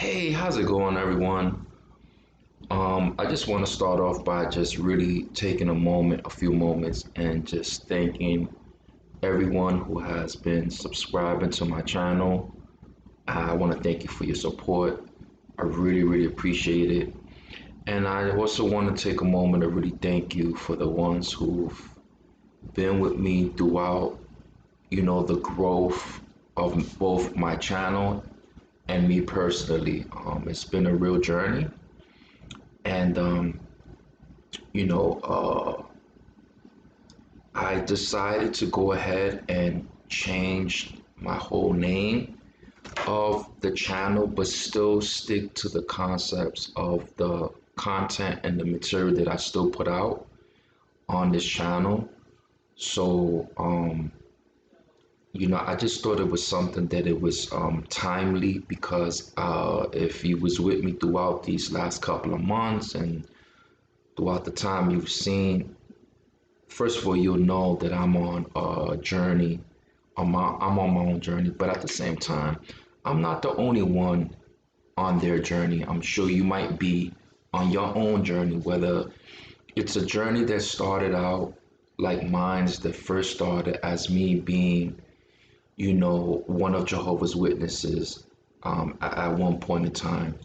Hey, how's it going, everyone? I just want to start off by just really taking a few moments, and just thanking everyone who has been subscribing to my channel. I want to thank you for your support. I really, really appreciate it. And I also want to take a moment to really thank you for the ones who've been with me throughout, the growth of both my channel and me personally. It's been a real journey. And you know, uh, I decided to go ahead and change my whole name of the channel, but still stick to the concepts of the content and the material that I still put out on this channel. So, I just thought it was something that it was timely, because if you was with me throughout these last couple of months and throughout the time you've seen, first of all, you'll know that I'm on a journey. I'm on my own journey, but at the same time, I'm not the only one on their journey. I'm sure you might be on your own journey, whether it's a journey that started out like mine's, that first started as me being, one of Jehovah's Witnesses at one point in time.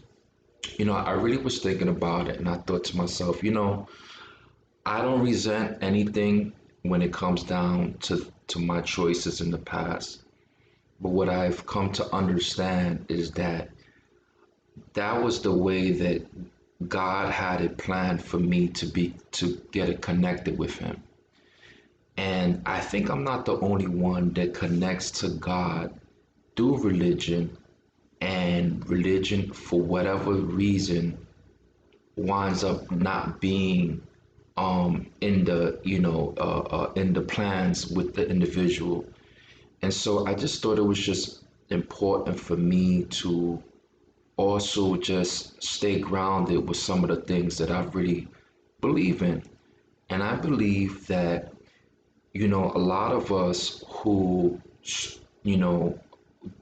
I really was thinking about it, and I thought to myself, I don't resent anything when it comes down to my choices in the past. But what I've come to understand is that that was the way that God had it planned for me to get it connected with Him. And I think I'm not the only one that connects to God through religion, and religion, for whatever reason, winds up not being in the plans with the individual. And so I just thought it was just important for me to also just stay grounded with some of the things that I really believe in. And I believe that, a lot of us who, you know,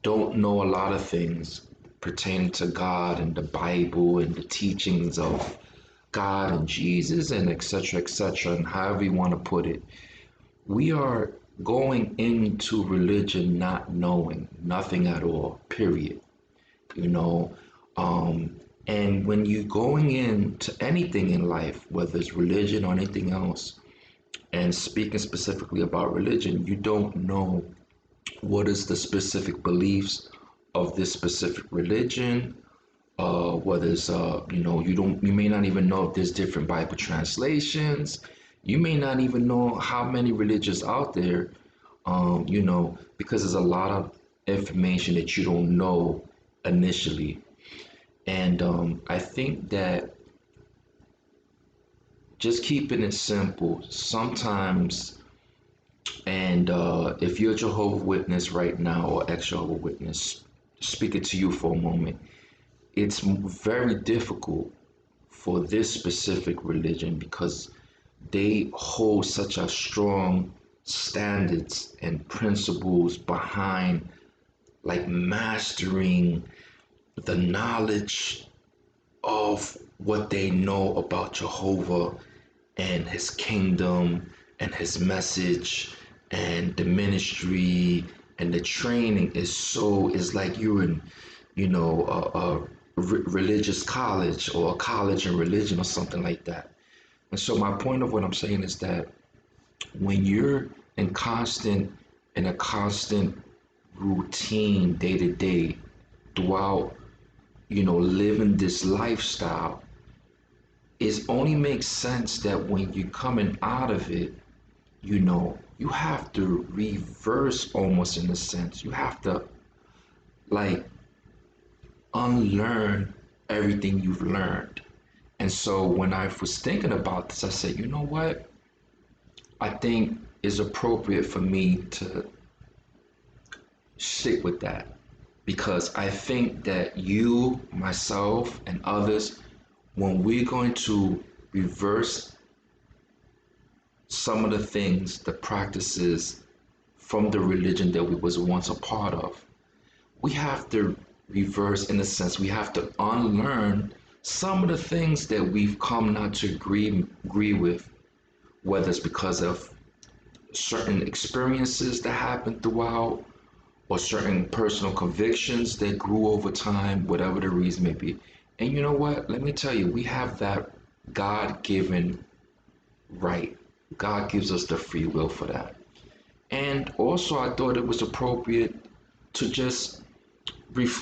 don't know a lot of things pertaining to God and the Bible and the teachings of God and Jesus and et cetera, and however you want to put it, we are going into religion not knowing nothing at all, period. You know, and when you're going into anything in life, whether it's religion or anything else, and speaking specifically about religion, you don't know what is the specific beliefs of this specific religion. Whether it's you may not even know if there's different Bible translations. You may not even know how many religions out there. Because there's a lot of information that you don't know initially. And I think that just keeping it simple sometimes, and if you're a Jehovah Witness right now, or ex-Jehovah Witness, speaking to you for a moment, it's very difficult for this specific religion, because they hold such a strong standards and principles behind, like, mastering the knowledge of what they know about Jehovah and his kingdom and his message and the ministry, and the training is like you're in, religious college, or a college in religion, or something like that. And so my point of what I'm saying is that when you're in a constant routine day to day throughout, living this lifestyle, it only makes sense that when you're coming out of it, you have to reverse, almost in a sense. You have to, like, unlearn everything you've learned. And so when I was thinking about this, I said, you know what? I think it's appropriate for me to stick with that, because I think that you, myself, and others, when we're going to reverse some of the things, the practices from the religion that we was once a part of, we have to reverse, in a sense. We have to unlearn some of the things that we've come not to agree with, whether it's because of certain experiences that happened throughout or certain personal convictions that grew over time, whatever the reason may be. And you know what? Let me tell you, we have that God given right. God gives us the free will for that. And also, I thought it was appropriate to just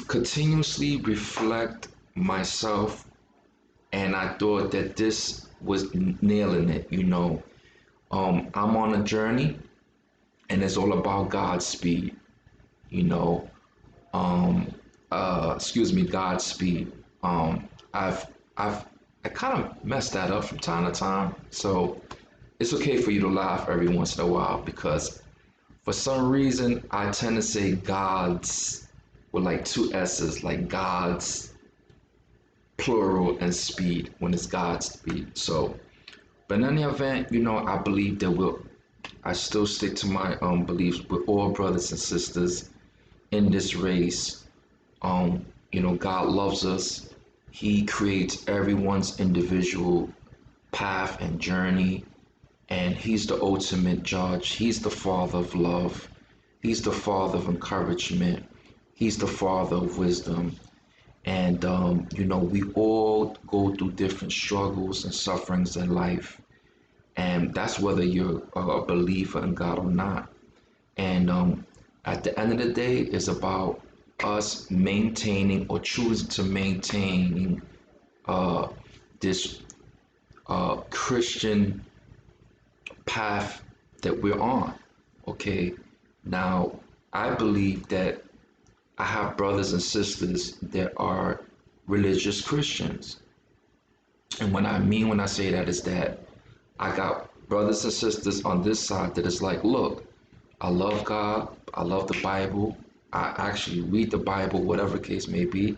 continuously reflect myself. And I thought that this was nailing it. I'm on a journey, and it's all about Godspeed. You know, Godspeed. I've I kind of mess that up from time to time, so it's okay for you to laugh every once in a while because for some reason I tend to say gods with like two S's, like gods plural and speed when it's Godspeed. So, but in any event, I believe that I still stick to my beliefs. We're all brothers and sisters in this race. God loves us. He creates everyone's individual path and journey, and He's the ultimate judge. He's the Father of love. He's the Father of encouragement. He's the Father of wisdom. And, we all go through different struggles and sufferings in life. And that's whether you're a believer in God or not. And at the end of the day, it's about us maintaining or choosing to maintain this Christian path that we're on. Okay. Now, I believe that I have brothers and sisters that are religious Christians. And when I say that is that I got brothers and sisters on this side that is like, look, I love God, I love the Bible, I actually read the Bible, whatever case may be,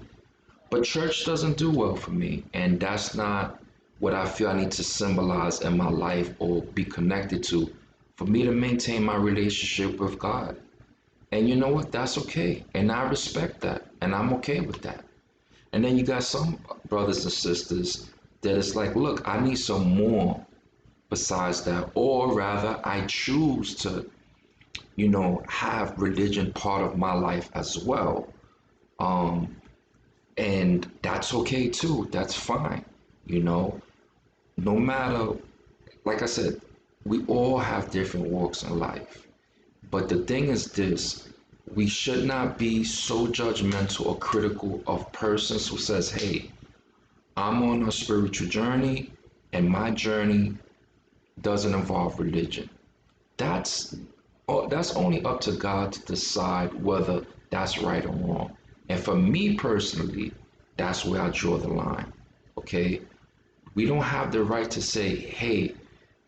but church doesn't do well for me. And that's not what I feel I need to symbolize in my life or be connected to for me to maintain my relationship with God. And you know what? That's okay. And I respect that. And I'm okay with that. And then you got some brothers and sisters that it's like, look, I need some more besides that. Or rather, I choose to, have religion part of my life as well. And that's okay too. That's fine. No matter, like I said, we all have different walks in life. But the thing is this, we should not be so judgmental or critical of persons who says, hey, I'm on a spiritual journey and my journey doesn't involve religion. That's only up to God to decide whether that's right or wrong. And for me personally, that's where I draw the line. Okay? We don't have the right to say, hey,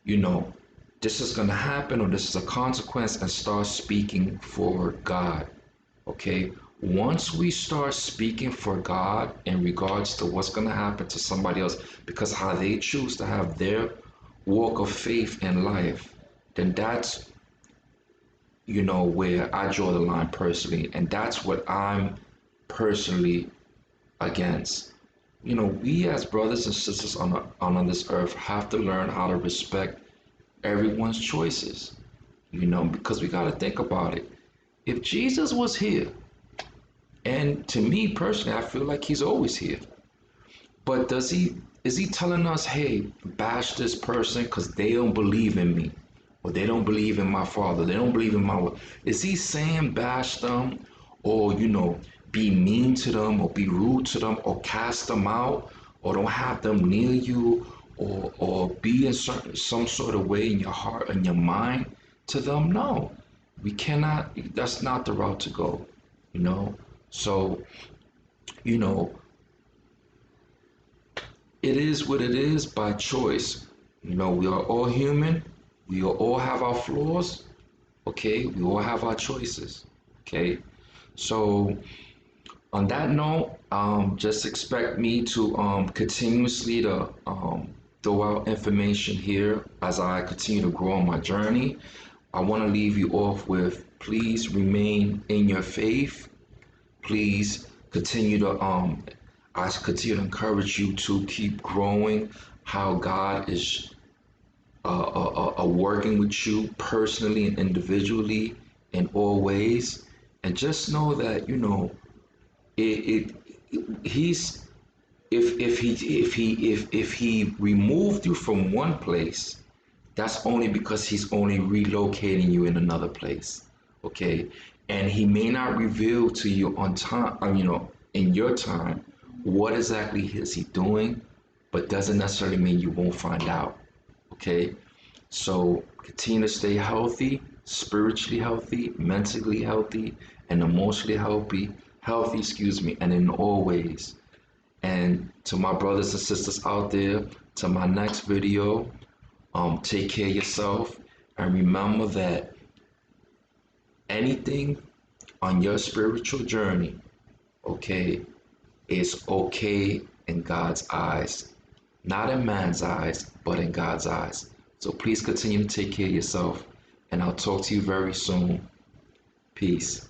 you know, this is going to happen or this is a consequence and start speaking for God. Okay? Once we start speaking for God in regards to what's going to happen to somebody else because how they choose to have their walk of faith in life, then that's, where I draw the line personally. And that's what I'm personally against. We as brothers and sisters on this earth have to learn how to respect everyone's choices, because we got to think about it. If Jesus was here, and to me personally, I feel like he's always here, but is he telling us, hey, bash this person because they don't believe in me, or they don't believe in my father, they don't believe in my word? Is he saying bash them, or be mean to them, or be rude to them, or cast them out, or don't have them near you, or be in some sort of way in your heart and your mind to them? No, we cannot. That's not the route to go. So you know it is what it is by choice. We are all human. We all have our flaws. Okay, we all have our choices. Okay, so on that note, just expect me to continuously to throw out information here as I continue to grow on my journey. I want to leave you off with, please remain in your faith. Please Continue to I continue to encourage you to keep growing. How God is working with you personally and individually in all ways, and just know that he's if he removed you from one place, that's only because he's only relocating you in another place. Okay. And he may not reveal to you on time, in your time, what exactly is he doing, but doesn't necessarily mean you won't find out. Okay. So continue to stay healthy, spiritually healthy, mentally healthy, and emotionally healthy, excuse me, and in all ways. And to my brothers and sisters out there, to my next video, take care of yourself and remember that anything on your spiritual journey, okay, is okay in God's eyes. Not in man's eyes, but in God's eyes. So please continue to take care of yourself, and I'll talk to you very soon. Peace.